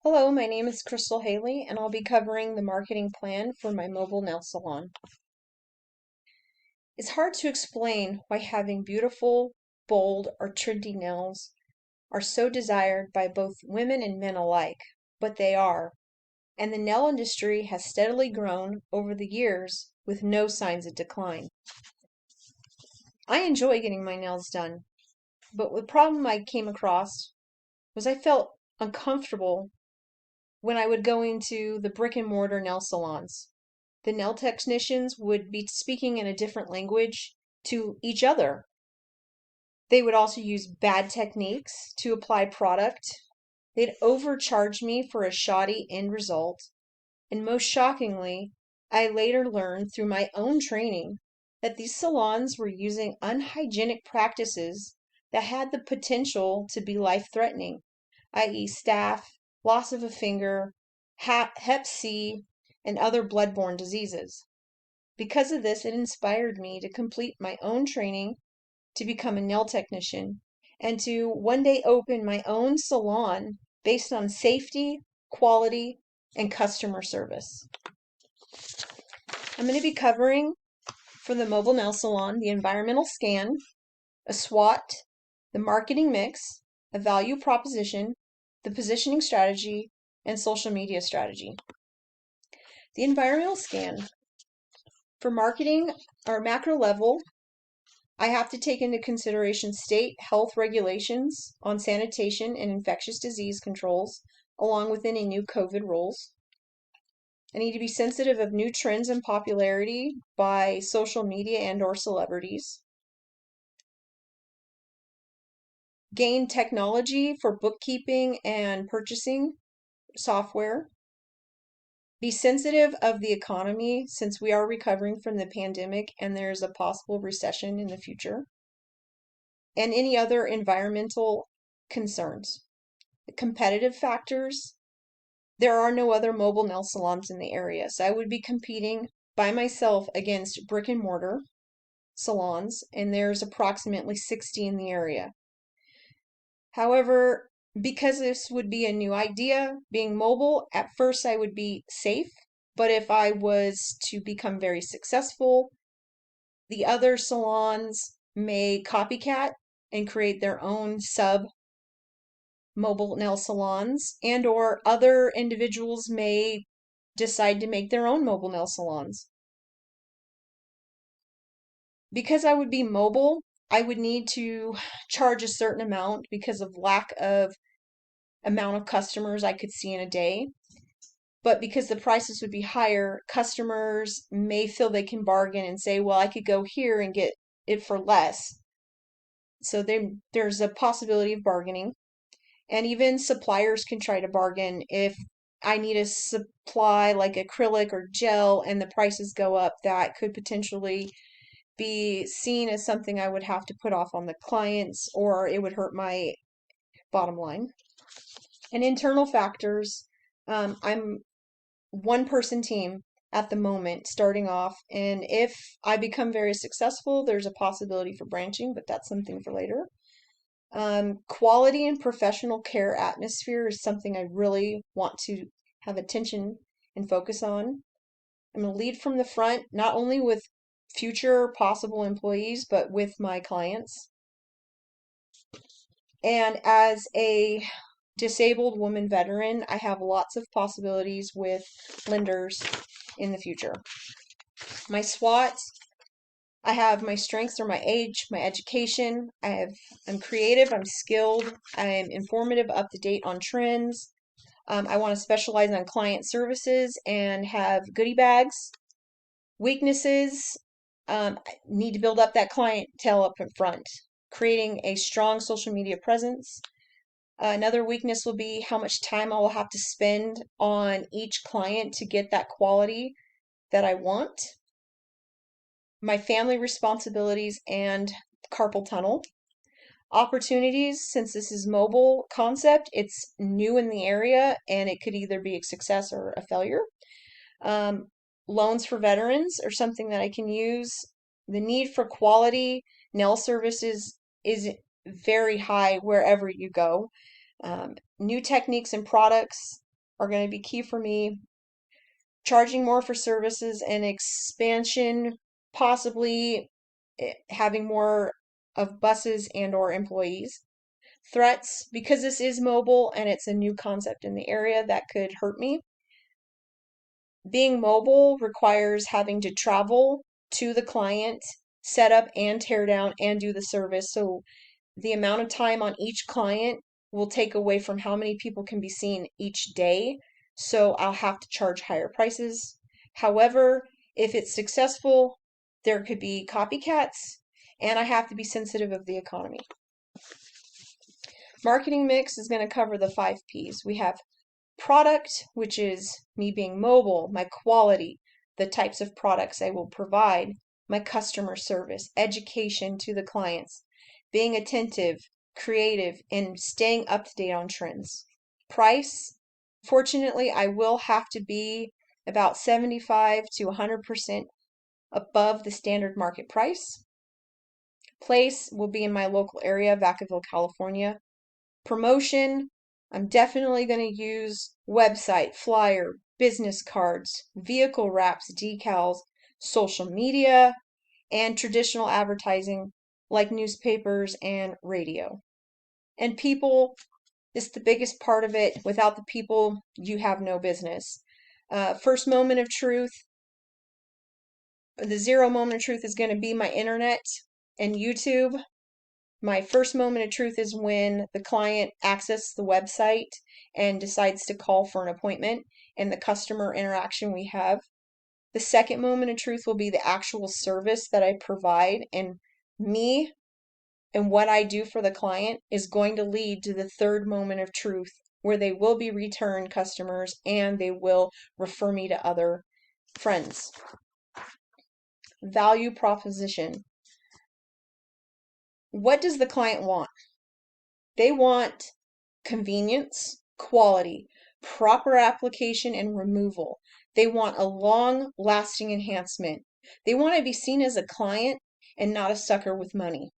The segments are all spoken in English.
Hello, my name is Crystal Hayley, and I'll be covering the marketing plan for my mobile nail salon. It's hard to explain why having beautiful, bold, or trendy nails are so desired by both women and men alike, but they are, and the nail industry has steadily grown over the years with no signs of decline. I enjoy getting my nails done, but the problem I came across was I felt uncomfortable when I would go into the brick and mortar nail salons. The nail technicians would be speaking in a different language to each other. They would also use bad techniques to apply product. They'd overcharge me for a shoddy end result. And most shockingly, I later learned through my own training that these salons were using unhygienic practices that had the potential to be life-threatening, i.e., staph, loss of a finger, Hep C, and other bloodborne diseases. Because of this, it inspired me to complete my own training to become a nail technician and to one day open my own salon based on safety, quality, and customer service. I'm going to be covering for the mobile nail salon the environmental scan, a SWOT, the marketing mix, a value proposition, the positioning strategy, and social media strategy. The environmental scan. For marketing or macro level, I have to take into consideration state health regulations on sanitation and infectious disease controls, along with any new COVID rules. I need to be sensitive of new trends and popularity by social media and or celebrities. Gain technology for bookkeeping and purchasing software. Be sensitive of the economy since we are recovering from the pandemic and there's a possible recession in the future. And any other environmental concerns. The competitive factors. There are no other mobile nail salons in the area, so I would be competing by myself against brick and mortar salons, and there's approximately 60 in the area. However, because this would be a new idea, being mobile, at first I would be safe, but if I was to become very successful, the other salons may copycat and create their own sub mobile nail salons, and or other individuals may decide to make their own mobile nail salons. Because I would be mobile, I would need to charge a certain amount because of lack of amount of customers I could see in a day. But because the prices would be higher, customers may feel they can bargain and say, well, I could go here and get it for less. So there's a possibility of bargaining. And even suppliers can try to bargain if I need a supply like acrylic or gel and the prices go up, that could potentially be seen as something I would have to put off on the clients or it would hurt my bottom line. And internal factors, I'm one person team at the moment starting off, and if I become very successful, there's a possibility for branching, but that's something for later. Quality and professional care atmosphere is something I really want to have attention and focus on. I'm going to lead from the front, not only with future possible employees, but with my clients. And as a disabled woman veteran, I have lots of possibilities with lenders in the future. My SWOT, I have my strengths are my age, my education. I'm creative, I'm skilled, I'm informative, up to date on trends. I want to specialize on client services and have goodie bags. Weaknesses, I need to build up that clientele up in front, creating a strong social media presence. Another weakness will be how much time I will have to spend on each client to get that quality that I want. My family responsibilities and carpal tunnel. Opportunities, since this is mobile concept, it's new in the area and it could either be a success or a failure. Loans for veterans are something that I can use. The need for quality nail services is very high wherever you go. New techniques and products, are going to be key for me. Charging more for services and expansion, possibly having more of buses and or employees. Threats, because this is mobile and it's a new concept in the area that could hurt me. Being mobile requires having to travel to the client, set up and tear down and do the service. So the amount of time on each client will take away from how many people can be seen each day. So I'll have to charge higher prices. However, if it's successful, there could be copycats, and I have to be sensitive of the economy. Marketing mix is going to cover the 5 P's. We have product, which is me being mobile, my quality, the types of products I will provide, my customer service, education to the clients, being attentive, creative, and staying up to date on trends. Price, fortunately, I will have to be about 75 to 100% above the standard market price. Place will be in my local area, Vacaville, California. Promotion, I'm definitely going to use website, flyer, business cards, vehicle wraps, decals, social media, and traditional advertising like newspapers and radio. And people is the biggest part of it. Without the people, you have no business. First moment of truth, the 0 moment of truth is going to be my internet and YouTube. My first moment of truth is when the client accesses the website and decides to call for an appointment and the customer interaction we have. The second moment of truth will be the actual service that I provide, and me and what I do for the client is going to lead to the third moment of truth, where they will be return customers and they will refer me to other friends. Value proposition. What does the client want? They want convenience, quality, proper application and removal. They want a long-lasting enhancement. They want to be seen as a client and not a sucker with money.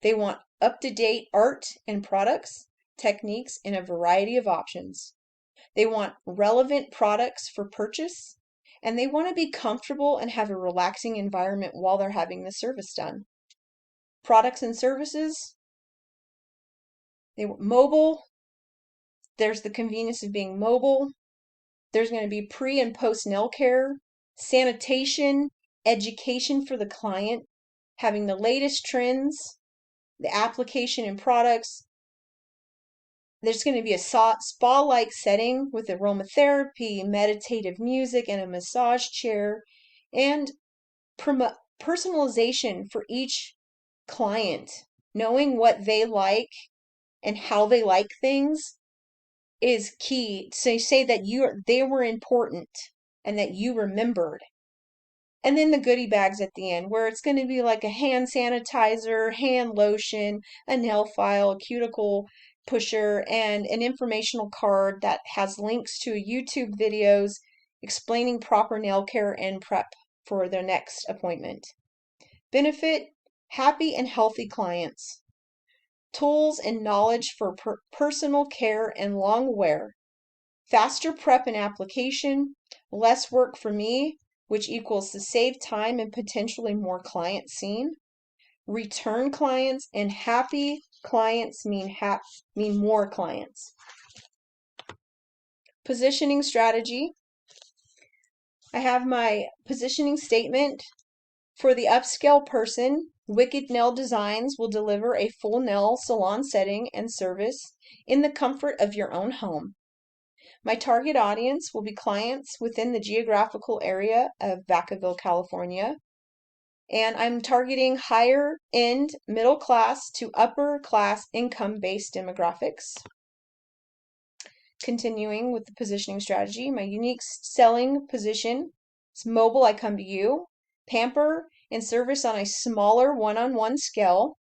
They want up-to-date art and products, techniques, and a variety of options. They want relevant products for purchase, and they want to be comfortable and have a relaxing environment while they're having the service done. Products and services, they want mobile. There's the convenience of being mobile. There's going to be pre and post nail care, sanitation, education for the client, having the latest trends, the application and products. There's going to be a spa-like setting with aromatherapy, meditative music, and a massage chair, and personalization for each client. Knowing what they like and how they like things is key. So say that they were important and that you remembered. And then the goodie bags at the end, where it's going to be like a hand sanitizer, hand lotion, a nail file, a cuticle pusher, and an informational card that has links to YouTube videos explaining proper nail care and prep for their next appointment. Benefit, happy and healthy clients. Tools and knowledge for personal care and long wear. Faster prep and application, less work for me, which equals to save time and potentially more clients seen. Return clients and happy clients mean more clients. Positioning strategy. I have my positioning statement. For the upscale person, Wicked Nail Designs will deliver a full nail salon setting and service in the comfort of your own home. My target audience will be clients within the geographical area of Vacaville, California, and I'm targeting higher end middle class to upper class income based demographics. Continuing with the positioning strategy, my unique selling position is mobile, I come to you, pamper and service on a smaller one-on-one scale,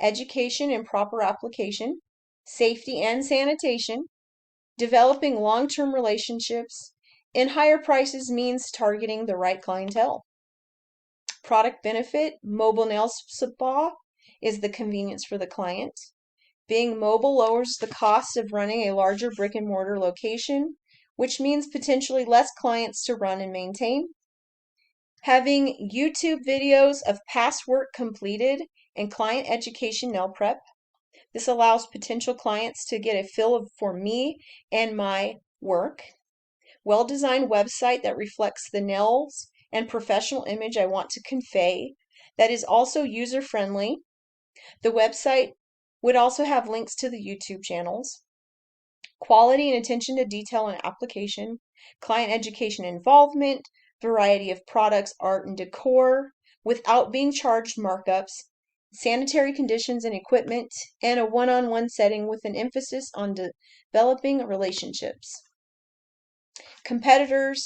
education and proper application, safety and sanitation, developing long-term relationships, and higher prices means targeting the right clientele. Product benefit, mobile nail spa is the convenience for the client. Being mobile lowers the cost of running a larger brick and mortar location, which means potentially less clients to run and maintain. Having YouTube videos of past work completed and client education nail prep. This allows potential clients to get a feel for me and my work. Well-designed website that reflects the nails and professional image I want to convey, that is also user-friendly. The website would also have links to the YouTube channels. Quality and attention to detail and application, client education involvement, variety of products, art and decor, without being charged markups, sanitary conditions and equipment, and a one-on-one setting with an emphasis on developing relationships. Competitors,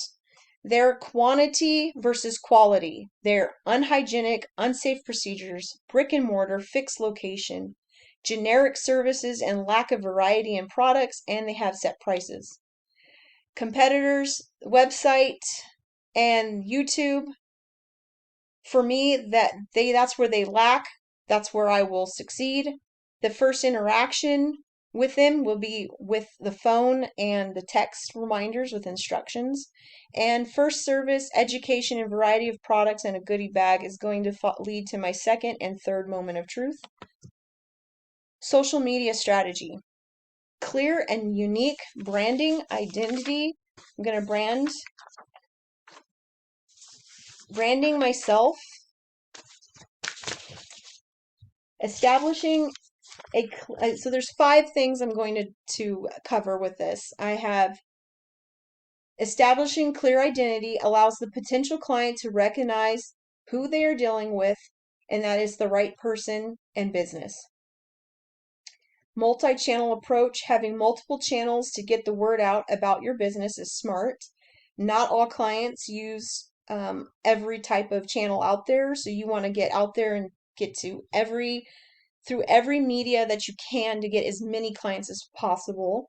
their quantity versus quality, their unhygienic, unsafe procedures, brick and mortar, fixed location, generic services and lack of variety in products, and they have set prices. Competitors, website and YouTube, for me, that's where they lack, that's where I will succeed. The first interaction with them will be with the phone and the text reminders with instructions. And first service, education, and variety of products and a goodie bag is going to lead to my second and third moment of truth. Social media strategy. Clear and unique branding identity. I'm going to branding myself. Establishing so there's 5 things I'm going to cover with this. I have establishing clear identity allows the potential client to recognize who they are dealing with, and that is the right person and business. Multi-channel approach, having multiple channels to get the word out about your business is smart. Not all clients use every type of channel out there, so you want to get out there and get to through every media that you can to get as many clients as possible.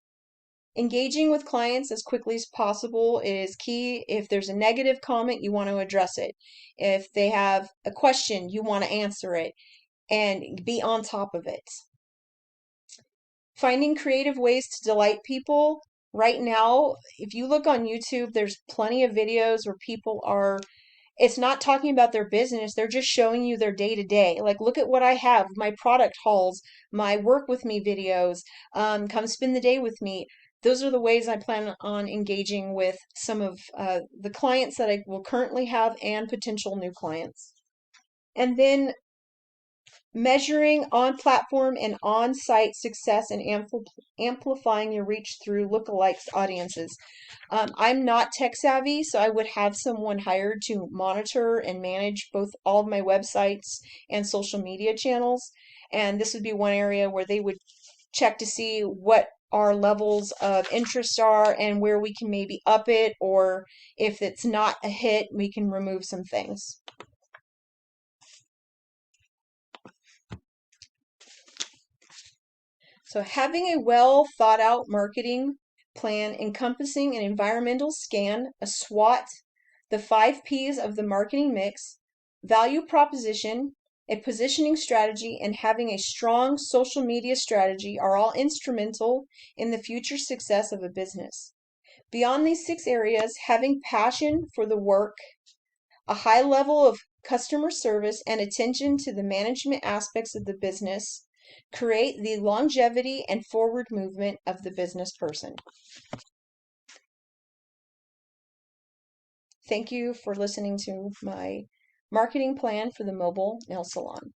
Engaging with clients as quickly as possible is key. If there's a negative comment, you want to address it. If they have a question, you want to answer it and be on top of it. Finding creative ways to delight people. Right now, if you look on YouTube, there's plenty of videos where people are, it's not talking about their business, they're just showing you their day to day. Like, look at what I have, my product hauls, my work with me videos, come spend the day with me. Those are the ways I plan on engaging with some of the clients that I will currently have and potential new clients. And then measuring on-platform and on-site success and amplifying your reach through lookalikes audiences. I'm not tech savvy, so I would have someone hired to monitor and manage both all of my websites and social media channels. And this would be one area where they would check to see what our levels of interest are and where we can maybe up it, or if it's not a hit, we can remove some things. So having a well thought out marketing plan encompassing an environmental scan, a SWOT, the 5 P's of the marketing mix, value proposition, a positioning strategy, and having a strong social media strategy are all instrumental in the future success of a business. Beyond these 6 areas, having passion for the work, a high level of customer service, and attention to the management aspects of the business create the longevity and forward movement of the business person. Thank you for listening to my marketing plan for the mobile nail salon.